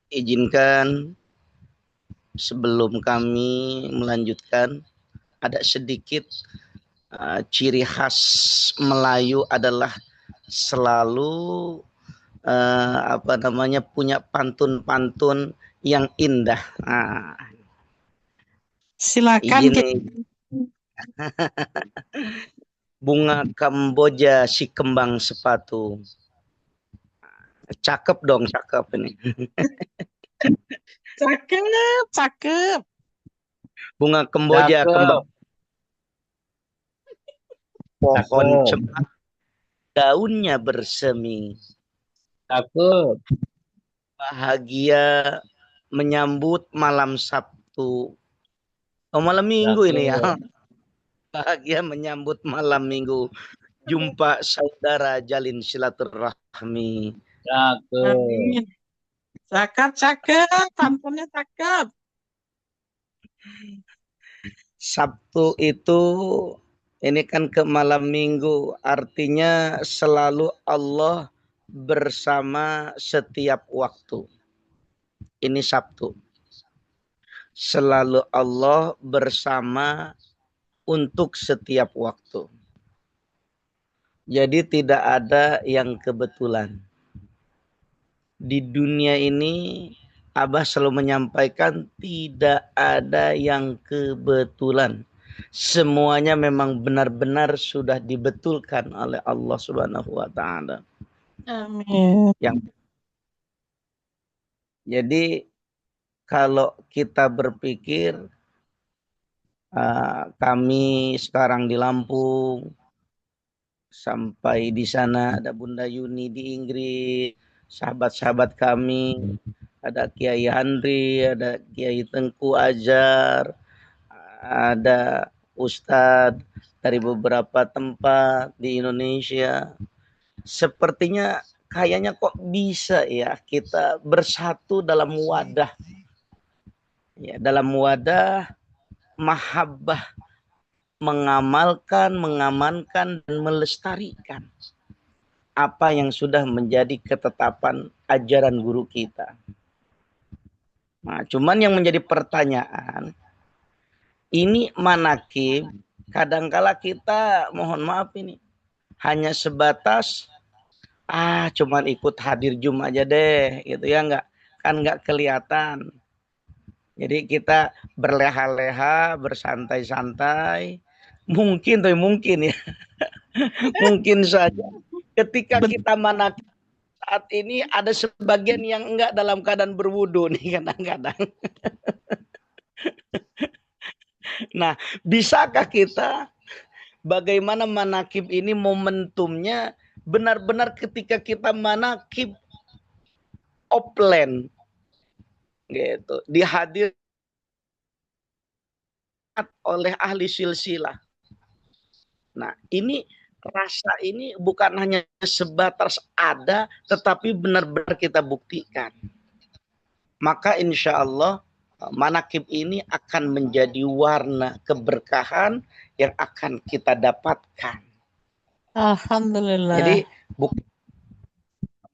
Izinkan sebelum kami melanjutkan, ada sedikit ciri khas Melayu adalah selalu punya pantun-pantun yang indah. Silakan Izin Ki. nih, bunga Kamboja si kembang sepatu. Cakep dong, cakep ini. Cakep, cakep. Bunga Kamboja kembang Cakep, pohon cakep, cemara daunnya bersemi. cakep, Bahagia menyambut malam Sabtu. Oh, malam Minggu ini ya. cakep, Bahagia menyambut malam Minggu. Jumpa saudara jalin silaturahmi. cakep. Amin. Cakep, cakep. Pantunnya cakep. Sabtu itu ini kan ke malam Minggu, artinya selalu Allah bersama setiap waktu. Ini Sabtu. Selalu Allah bersama untuk setiap waktu. Jadi tidak ada yang kebetulan. Di dunia ini Abah selalu menyampaikan tidak ada yang kebetulan. Semuanya memang benar-benar sudah dibetulkan oleh Allah Subhanahu wa taala. Amin. Yang jadi kalau kita berpikir kami sekarang di Lampung, sampai di sana ada Bunda Yuni di Inggris, sahabat-sahabat kami, ada Kiai Handri, ada Kiai Tengku Ajar, ada Ustadz dari beberapa tempat di Indonesia. Sepertinya kayaknya kok bisa ya kita bersatu dalam wadah, ya, dalam wadah mahabbah, mengamalkan, mengamankan, dan melestarikan apa yang sudah menjadi ketetapan ajaran guru kita. Nah, cuman yang menjadi pertanyaan, ini manakib, kadangkala kita, mohon maaf ini, hanya sebatas, cuman ikut hadir Jum aja deh, gitu ya, nggak kelihatan. Jadi kita berleha-leha, bersantai-santai, mungkin ya, mungkin saja ketika Bet- kita manakib saat ini ada sebagian yang enggak dalam keadaan berwudu nih kadang-kadang. Nah, bisakah kita bagaimana manakib ini momentumnya benar-benar ketika kita manakib offline gitu, dihadir oleh ahli silsilah. Nah, ini rasa ini bukan hanya sebatas ada, tetapi benar-benar kita buktikan. Maka insya Allah manakib ini akan menjadi warna keberkahan yang akan kita dapatkan. Alhamdulillah. Jadi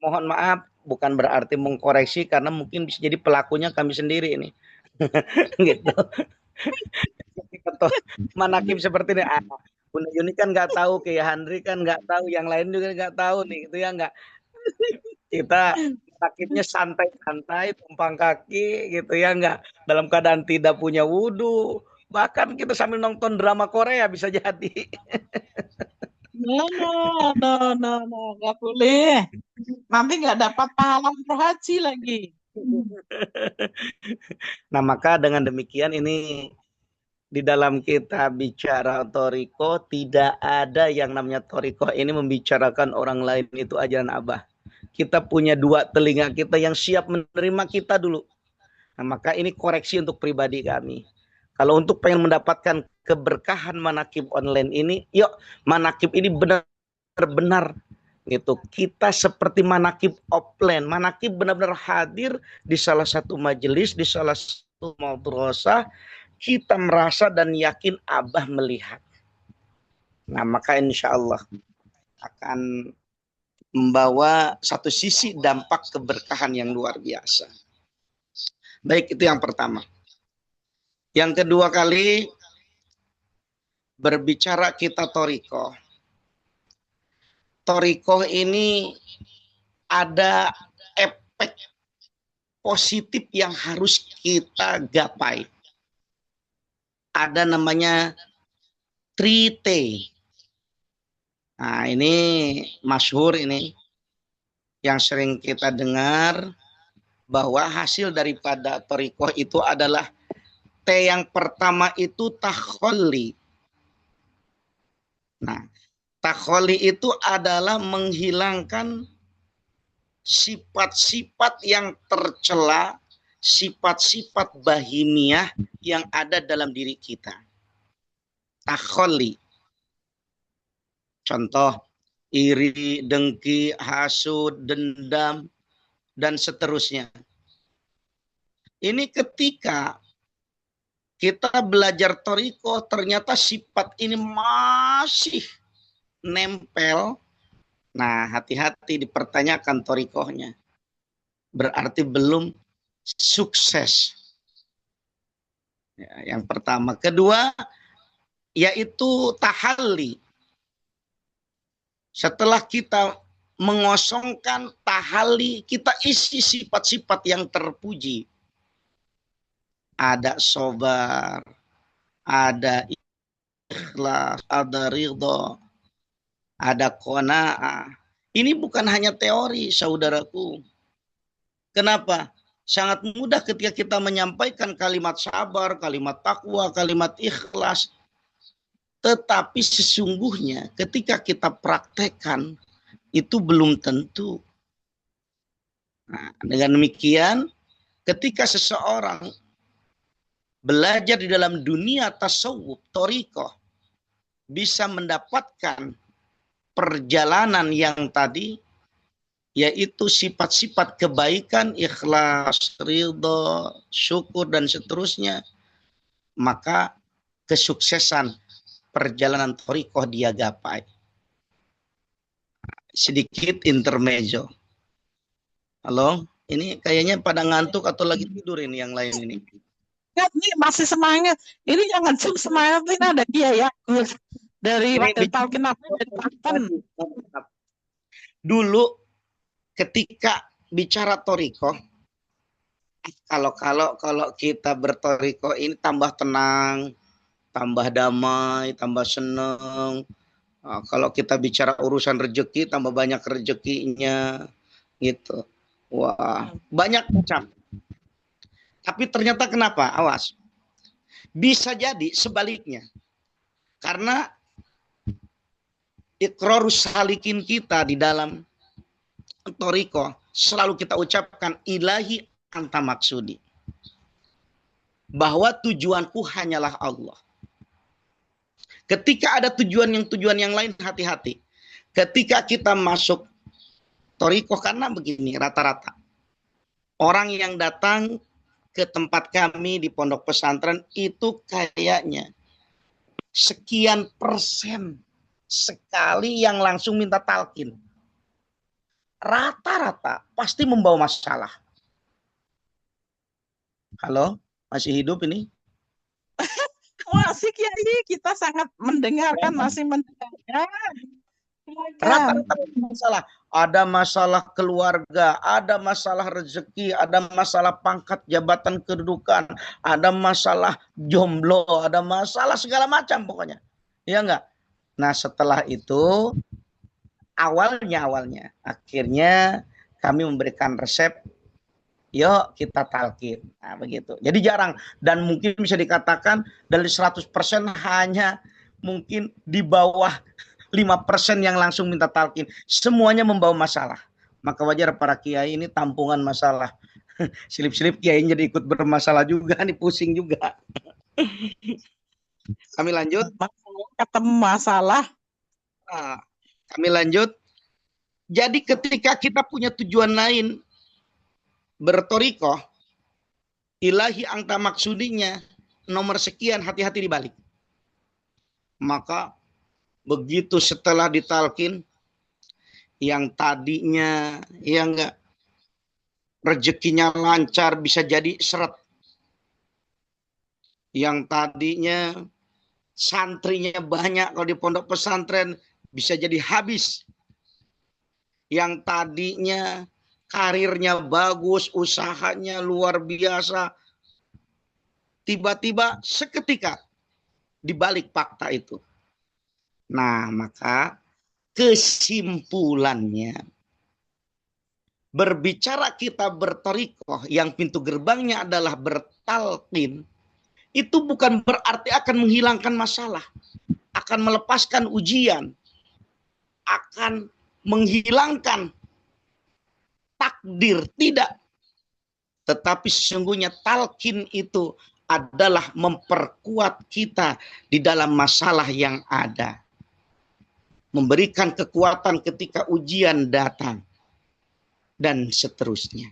mohon maaf, bukan berarti mengkoreksi karena mungkin bisa jadi pelakunya kami sendiri ini. Gitu. Contoh manakib seperti ini. Bunda Yuni kan nggak tahu, Kiai Handri kan nggak tahu, yang lain juga nggak tahu nih, itu ya nggak. Kita sakitnya santai-santai, tumpang kaki gitu ya, nggak dalam keadaan tidak punya wudhu. Bahkan kita sambil nonton drama Korea bisa jadi. No, no, no, no, no, nggak boleh. Nanti nggak dapat pahala umroh haji lagi. Nah maka dengan demikian ini di dalam kita bicara toriko, tidak ada yang namanya toriko ini membicarakan orang lain, itu ajaran Abah. Kita punya dua telinga kita yang siap menerima kita dulu. Nah, maka ini koreksi untuk pribadi kami. Kalau untuk pengen mendapatkan keberkahan manakib online ini, yuk manakib ini benar-benar gitu. Kita seperti manakib offline, manakib benar-benar hadir di salah satu majelis, di salah satu madrasah, kita merasa dan yakin Abah melihat. Nah, maka insya Allah akan membawa satu sisi dampak keberkahan yang luar biasa. Baik, itu yang pertama. Yang kedua kali, berbicara kita toriko. Toriko ini ada efek positif yang harus kita gapai. Ada namanya 3T. Nah, ini masyhur ini yang sering kita dengar, bahwa hasil daripada torikoh itu adalah T yang pertama itu takholi. Nah, takholi itu adalah menghilangkan sifat-sifat yang tercela, sifat-sifat bahimiah yang ada dalam diri kita. Takholi. Contoh, iri, dengki, hasud, dendam, dan seterusnya. Ini ketika kita belajar toriko, ternyata sifat ini masih nempel. Nah, hati-hati dipertanyakan torikohnya. Berarti belum sukses. Ya, yang pertama. Kedua, yaitu tahalli. Setelah kita mengosongkan tahalli, kita isi sifat-sifat yang terpuji. Ada sabar, ada ikhlas, ada ridho, ada qanaah. Ini bukan hanya teori, saudaraku. Kenapa? Sangat mudah ketika kita menyampaikan kalimat sabar, kalimat takwa, kalimat ikhlas. Tetapi sesungguhnya ketika kita praktekkan, itu belum tentu. Nah, dengan demikian, ketika seseorang belajar di dalam dunia tasawuf, torikoh, bisa mendapatkan perjalanan yang tadi, yaitu sifat-sifat kebaikan, ikhlas, ridho, syukur, dan seterusnya, maka kesuksesan perjalanan torikoh dia gapai. Sedikit intermezzo. Halo, ini kayaknya pada ngantuk atau lagi tidur ini yang lain ini. Ini masih semangat. Ini jangan semangat, ini ada dia ya. Dari Wakil Talkin Dulu ketika bicara toriko, kalau kita bertoriko ini tambah tenang, tambah damai, tambah senang. Nah, kalau kita bicara urusan rezeki, tambah banyak rezekinya, gitu. Wah, banyak macam. Tapi ternyata kenapa? Awas. Bisa jadi sebaliknya. Karena iqrarus salikin kita di dalam toriko, selalu kita ucapkan ilahi anta maksudi. Bahwa tujuanku hanyalah Allah. Ketika ada tujuan yang lain, hati-hati. Ketika kita masuk toriko, karena begini rata-rata. Orang yang datang ke tempat kami di pondok pesantren itu kayaknya sekian persen sekali yang langsung minta talqin. Rata-rata pasti membawa masalah. Halo, masih hidup ini? Masih Kiai, kita sangat mendengarkan, masih mendengarkan. Rata-rata masalah. Ada masalah keluarga, ada masalah rezeki, ada masalah pangkat jabatan kedudukan, ada masalah jomblo, ada masalah segala macam pokoknya. Iya enggak? Nah, setelah itu awalnya akhirnya kami memberikan resep, yuk kita talqin. Nah, begitu. Jadi jarang, dan mungkin bisa dikatakan dari 100% hanya mungkin di bawah 5% yang langsung minta talqin. Semuanya membawa masalah. Maka wajar para kiai ini tampungan masalah. Silip-silip kiai jadi ikut bermasalah juga, nih pusing juga. Kami lanjut. Ketemu masalah. Nah, kami lanjut. Jadi ketika kita punya tujuan lain, bertorikoh, ilahi angka maksudinya, nomor sekian, hati-hati dibalik. Maka begitu setelah ditalkin, yang tadinya ya enggak rezekinya lancar bisa jadi seret. Yang tadinya santrinya banyak kalau di pondok pesantren bisa jadi habis. Yang tadinya karirnya bagus, usahanya luar biasa, tiba-tiba seketika dibalik fakta itu. Nah, maka kesimpulannya, berbicara kita bertorikoh yang pintu gerbangnya adalah bertalqin, itu bukan berarti akan menghilangkan masalah, akan melepaskan ujian, akan menghilangkan takdir, tidak. Tetapi sesungguhnya talqin itu adalah memperkuat kita di dalam masalah yang ada. Memberikan kekuatan ketika ujian datang. Dan seterusnya.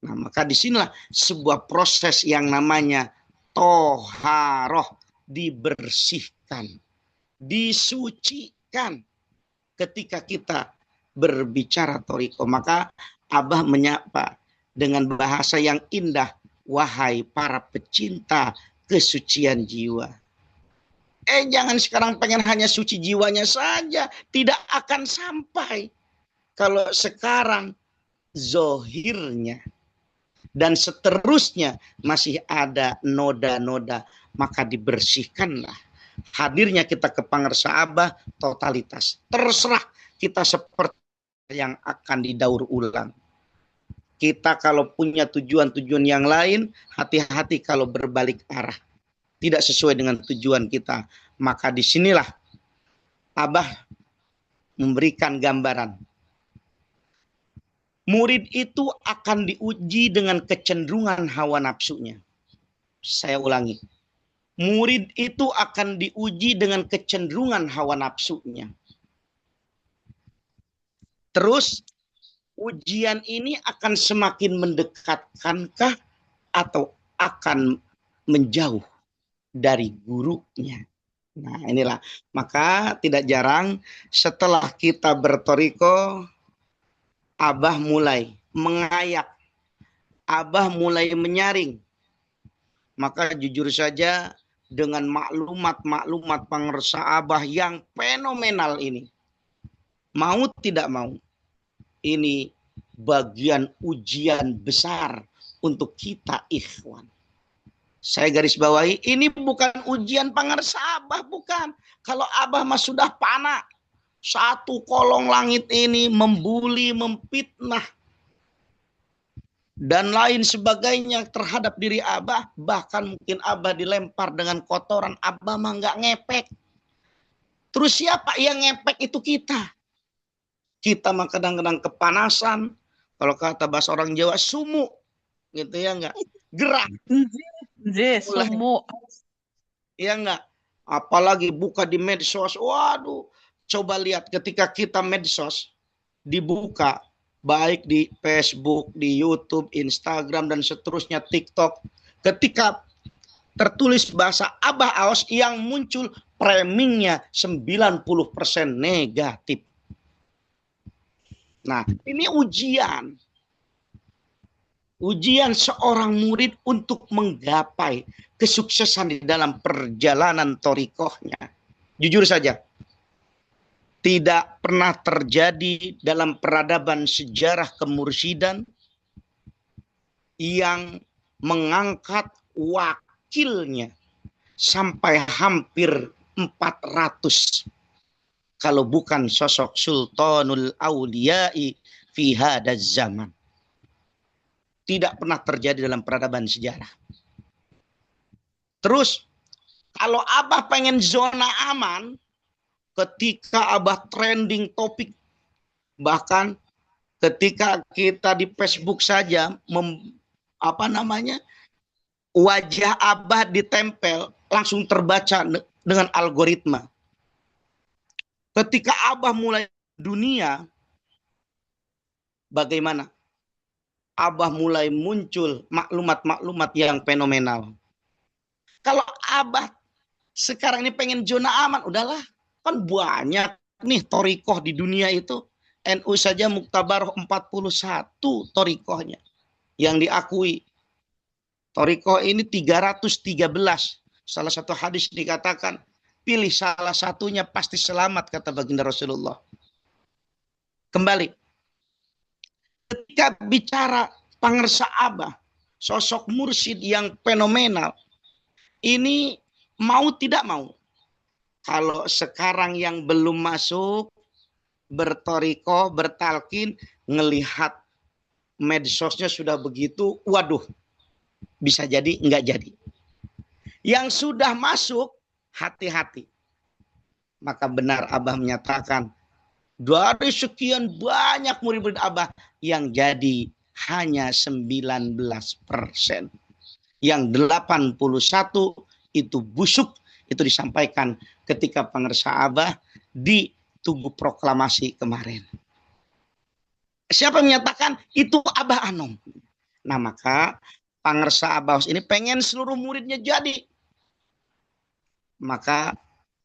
Nah, maka disinilah sebuah proses yang namanya toharoh, dibersihkan, disucikan ketika kita berbicara toriko. Maka Abah menyapa dengan bahasa yang indah, wahai para pecinta kesucian jiwa. Jangan sekarang pengen hanya suci jiwanya saja, tidak akan sampai. Kalau sekarang zohirnya dan seterusnya masih ada noda-noda, maka dibersihkanlah. Hadirnya kita ke pangersa Abah totalitas. Terserah kita seperti yang akan didaur ulang. Kita kalau punya tujuan-tujuan yang lain, hati-hati kalau berbalik arah. Tidak sesuai dengan tujuan kita. Maka disinilah Abah memberikan gambaran. Murid itu akan diuji dengan kecenderungan hawa nafsunya. Saya ulangi. Murid itu akan diuji dengan kecenderungan hawa nafsunya. Terus, ujian ini akan semakin mendekatkankah atau akan menjauh dari gurunya? Nah, inilah. Maka tidak jarang setelah kita bertoriko, Abah mulai mengayak, Abah mulai menyaring. Maka jujur saja dengan maklumat-maklumat pangersa Abah yang fenomenal ini, mau tidak mau, ini bagian ujian besar untuk kita ikhwan. Saya garis bawahi, ini bukan ujian pangersa Abah, bukan. Kalau Abah mah sudah panah. Satu kolong langit ini membuli, memfitnah, dan lain sebagainya terhadap diri Abah. Bahkan mungkin Abah dilempar dengan kotoran. Abah mah nggak ngepek. Terus siapa yang ngepek? Itu kita. Kita mah kadang-kadang kepanasan. Kalau kata bahasa orang Jawa, sumu. Gitu ya enggak? Gerak. Sumu. Iya enggak? Apalagi buka di medsos. Waduh. Coba lihat ketika kita medsos dibuka, baik di Facebook, di YouTube, Instagram, dan seterusnya, TikTok. Ketika tertulis bahasa Abah Aos, yang muncul framingnya 90% negatif. Nah, ini ujian. Ujian seorang murid untuk menggapai kesuksesan di dalam perjalanan torikohnya. Jujur saja, tidak pernah terjadi dalam peradaban sejarah kemursidan yang mengangkat wakilnya sampai hampir 400. Kalau bukan sosok Sultanul Auliya'i fi hadaz zaman. Tidak pernah terjadi dalam peradaban sejarah. Terus, kalau Abah pengen zona aman, ketika Abah trending topik, bahkan ketika kita di Facebook saja, wajah Abah ditempel, langsung terbaca dengan algoritma. Ketika Abah mulai dunia, bagaimana? Abah mulai muncul maklumat-maklumat yang fenomenal. Kalau Abah sekarang ini pengen zona aman, udahlah. Kan banyak nih torikoh di dunia itu. NU saja Muktabaroh 41 torikohnya yang diakui. Thariqah ini 313. Salah satu hadis dikatakan, pilih salah satunya pasti selamat, kata baginda Rasulullah. Kembali, ketika bicara pangersa Abah, sosok mursyid yang fenomenal, ini mau tidak mau, kalau sekarang yang belum masuk, bertorikoh, bertalkin, ngelihat medsosnya sudah begitu, waduh, bisa jadi enggak jadi. Yang sudah masuk, hati-hati. Maka benar Abah menyatakan, dari sekian banyak murid-murid Abah, yang jadi hanya 19%. Yang 81 itu busuk, itu disampaikan ketika pangersa Abah di Tugu Proklamasi kemarin. Siapa yang menyatakan? Itu Abah Anom. Nah, maka pangersa Abah ini pengen seluruh muridnya jadi. Maka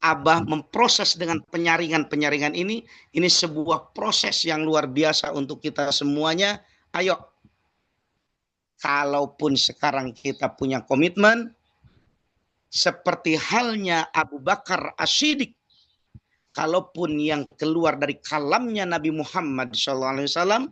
Abah memproses dengan penyaringan ini sebuah proses yang luar biasa untuk kita semuanya. Ayo, kalaupun sekarang kita punya komitmen, seperti halnya Abu Bakar As-Siddiq, kalaupun yang keluar dari kalamnya Nabi Muhammad SAW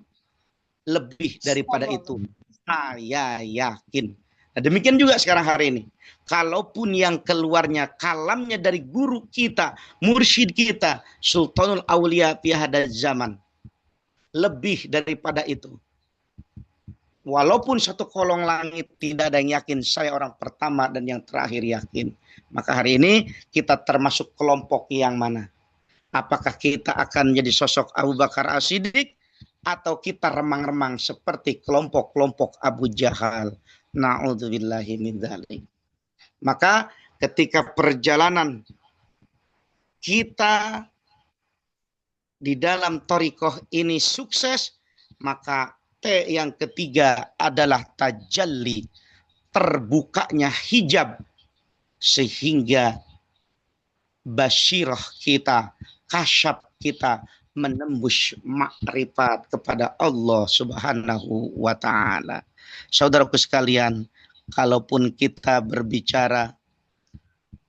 lebih daripada itu, saya yakin. Nah, demikian juga sekarang hari ini. Kalaupun yang keluarnya kalamnya dari guru kita, mursyid kita, Sultanul Aulia fi hadzal zaman, lebih daripada itu. Walaupun satu kolong langit tidak ada yang yakin, saya orang pertama dan yang terakhir yakin. Maka hari ini kita termasuk kelompok yang mana? Apakah kita akan menjadi sosok Abu Bakar As-Siddiq atau kita remang-remang seperti kelompok-kelompok Abu Jahal? Na'udzubillahi min dzalik. Maka ketika perjalanan kita di dalam thariqah ini sukses, maka T yang ketiga adalah tajalli, terbukanya hijab, sehingga basyirah kita, kasyaf kita menembus makrifat kepada Allah Subhanahu wa ta'ala. Saudaraku sekalian, kalaupun kita berbicara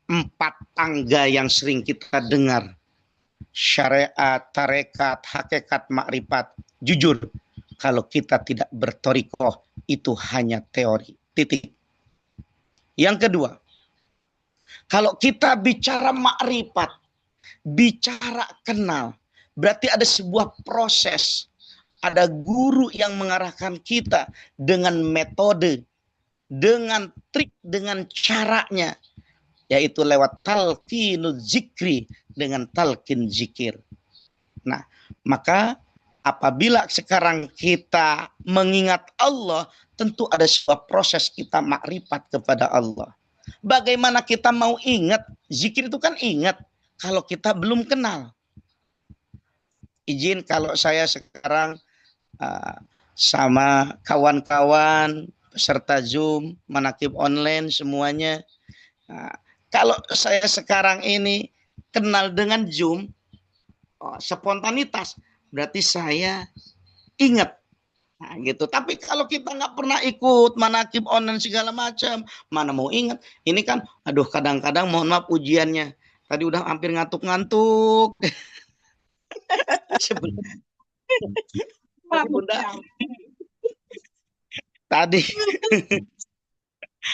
4 tangga yang sering kita dengar, syariat, tarekat, hakikat, makrifat, jujur, kalau kita tidak berthariqah, itu hanya teori. Titik. Yang kedua, kalau kita bicara makrifat, bicara kenal, berarti ada sebuah proses. Ada guru yang mengarahkan kita dengan metode, dengan trik, dengan caranya, yaitu lewat talqinu zikri, dengan talqin zikir. Nah, maka apabila sekarang kita mengingat Allah, tentu ada sebuah proses kita makrifat kepada Allah. Bagaimana kita mau ingat? Zikir itu kan ingat kalau kita belum kenal. Izin kalau saya sekarang sama kawan-kawan peserta Zoom, manakib online semuanya. Kalau saya sekarang ini kenal dengan Zoom, spontanitas, berarti saya ingat. Nah, gitu. Tapi kalau kita nggak pernah ikut manakib online segala macam, mana mau ingat? Ini kan, aduh, kadang-kadang mohon maaf ujiannya. Tadi udah hampir ngantuk-ngantuk. Tadi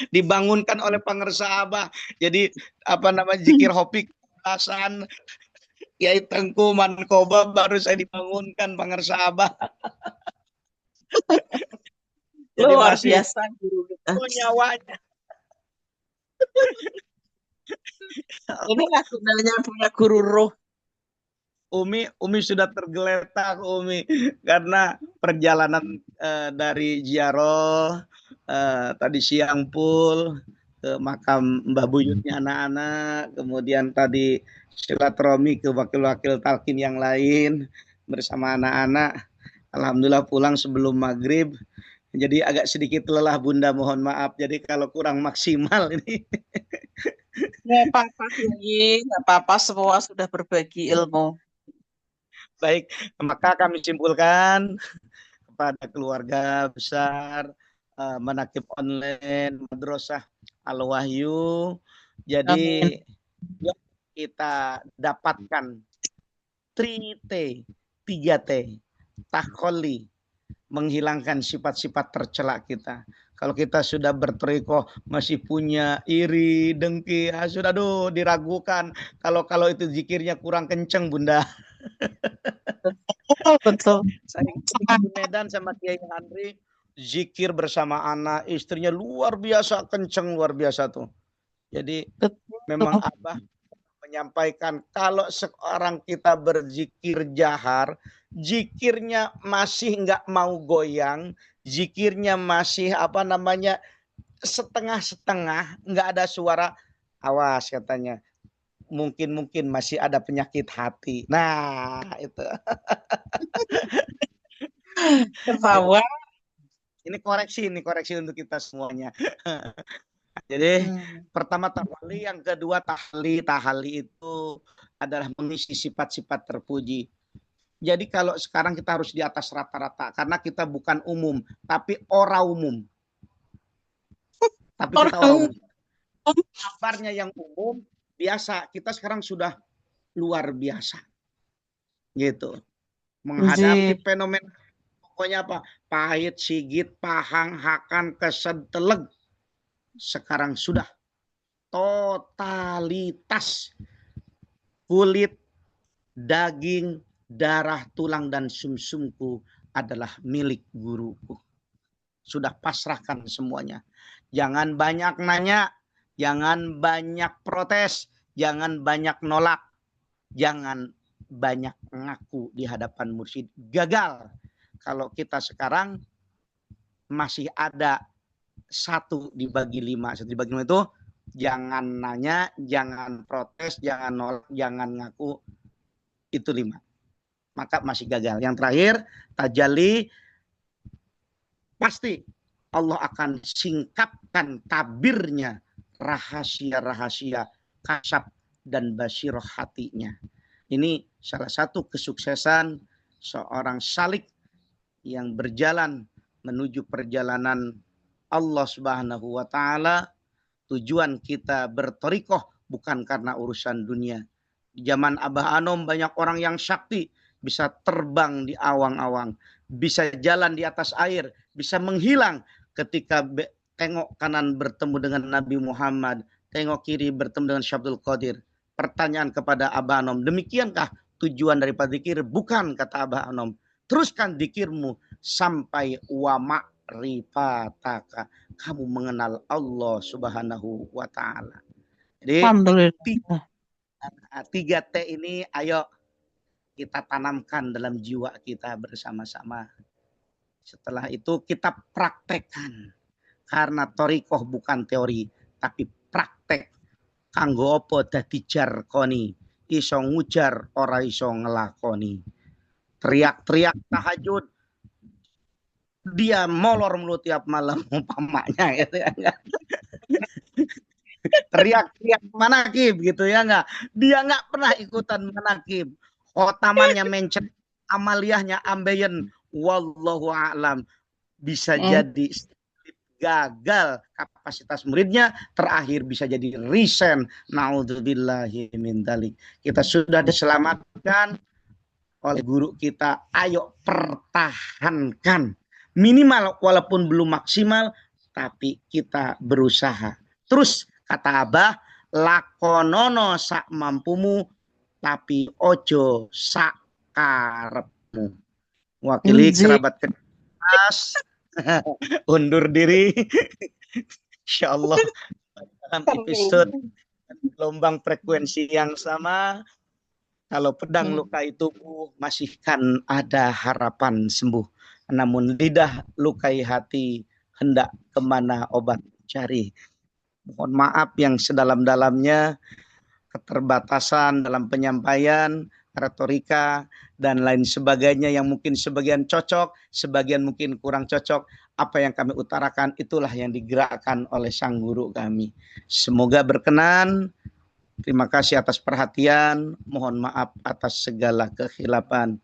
dibangunkan oleh pangersa Abah. Jadi zikir hopik perasaan Kiai Tengku Mankoba baru saya dibangunkan pangersa Abah. Jadi Luar masih biasa guru kita. nyawanya. Inilah gunanya punya guru roh. Umi sudah tergeletak Umi karena perjalanan dari ziarah tadi siang pul ke makam Mbah Buyutnya anak-anak, kemudian tadi silaturahmi ke wakil-wakil talqin yang lain bersama anak-anak. Alhamdulillah pulang sebelum maghrib. Jadi agak sedikit lelah Bunda, mohon maaf. Jadi kalau kurang maksimal ini. Nggak apa-apa, nggak apa-apa, semua sudah berbagi ilmu. Baik, maka kami simpulkan kepada keluarga besar Manaqib online, Madrasah Al-Wahyu. Amin. Jadi yuk kita dapatkan 3T, 3T, takholi, menghilangkan sifat-sifat tercela kita. Kalau kita sudah bertorikoh masih punya iri, dengki, sudah diragukan. Kalau itu zikirnya kurang kenceng, Bunda. Betul. Saya di Medan sama Kiai Andri, zikir bersama anak, istrinya luar biasa kenceng, luar biasa tuh. Jadi memang Abah menyampaikan kalau seorang kita berzikir jahar, zikirnya masih nggak mau goyang, zikirnya masih setengah-setengah, nggak ada suara, awas katanya, mungkin masih ada penyakit hati. Nah itu. Ketawa. Ini koreksi untuk kita semuanya. Jadi pertama tahali, yang kedua tahli. Tahali itu adalah mengisi sifat-sifat terpuji. Jadi kalau sekarang kita harus di atas rata-rata karena kita bukan umum, tapi ora umum. Tapi kita ora umum. Kabarnya yang umum biasa, kita sekarang sudah luar biasa. Gitu. Menghadapi fenomena pokoknya apa? Pahit, sigit, pahang, hakan, kesenteleg. Sekarang sudah totalitas kulit, daging, darah, tulang, dan sumsumku adalah milik guruku. Sudah pasrahkan semuanya. Jangan banyak nanya, jangan banyak protes, jangan banyak nolak, jangan banyak ngaku di hadapan mursyid. Gagal kalau kita sekarang masih ada 1 dibagi 5. 1 dibagi 5 itu jangan nanya, jangan protes, jangan nolak, jangan ngaku. Itu 5. Maka masih gagal. Yang terakhir, tajalli. Pasti Allah akan singkapkan tabirnya, rahasia-rahasia kasab dan basiroh hatinya. Ini salah satu kesuksesan seorang salik yang berjalan menuju perjalanan Allah Subhanahu wa Ta'ala. Tujuan kita bertorikoh bukan karena urusan dunia. Di zaman Abah Anom banyak orang yang sakti, bisa terbang di awang-awang, bisa jalan di atas air, bisa menghilang ketika tengok kanan bertemu dengan Nabi Muhammad, tengok kiri bertemu dengan Syekh Abdul Qadir. Pertanyaan kepada Abah Anom, demikiankah tujuan daripada zikir? Bukan, kata Abah Anom. Teruskan zikirmu sampai wama rifataka, kamu mengenal Allah Subhanahu wa Ta'ala. Jadi 3T ini ayo kita tanamkan dalam jiwa kita bersama-sama. Setelah itu kita praktekkan, karena torikoh bukan teori tapi praktek. Kanggo apa dadi jarkoni, iso ngujar ora iso ngelakoni. Teriak-teriak tahajud, dia molor mulu tiap malam umpamanya gitu ya enggak. Teriak-teriak manakib gitu ya enggak. Dia enggak pernah ikutan manakib. Khotamannya mencet, amaliyahnya ambeien, wallahu a'lam. Bisa jadi gagal kapasitas muridnya, terakhir bisa jadi resign. Naudzubillahi min dzalik. Kita sudah diselamatkan oleh guru kita, ayo pertahankan. Minimal walaupun belum maksimal, tapi kita berusaha. Terus kata Abah, lakonono sak mampumu, tapi ojo sak karepmu. Wakili kerabat keras, undur diri. Insyaallah dalam episode gelombang frekuensi yang sama. Kalau pedang lukai tubuh, masih kan ada harapan sembuh. Namun lidah lukai hati, hendak kemana obat cari. Mohon maaf yang sedalam-dalamnya, keterbatasan dalam penyampaian, retorika, dan lain sebagainya yang mungkin sebagian cocok, sebagian mungkin kurang cocok. Apa yang kami utarakan itulah yang digerakkan oleh sang guru kami. Semoga berkenan. Terima kasih atas perhatian. Mohon maaf atas segala kekhilafan.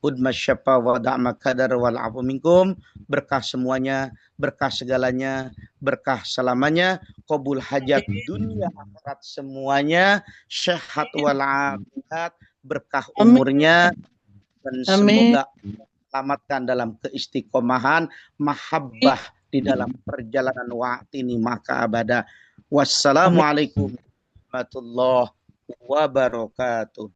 Udma syafa wa da'ma kadar wal afu minkum. Berkah semuanya, berkah segalanya, berkah selamanya, qabul hajat dunia akhirat semuanya, sehat wal afiat, berkah Amin. umurnya, dan Amin. semoga selamatkan dalam keistiqomahan, mahabbah di dalam perjalanan wa'tini maka abada. Wassalamualaikum warahmatullahi wabarakatuh.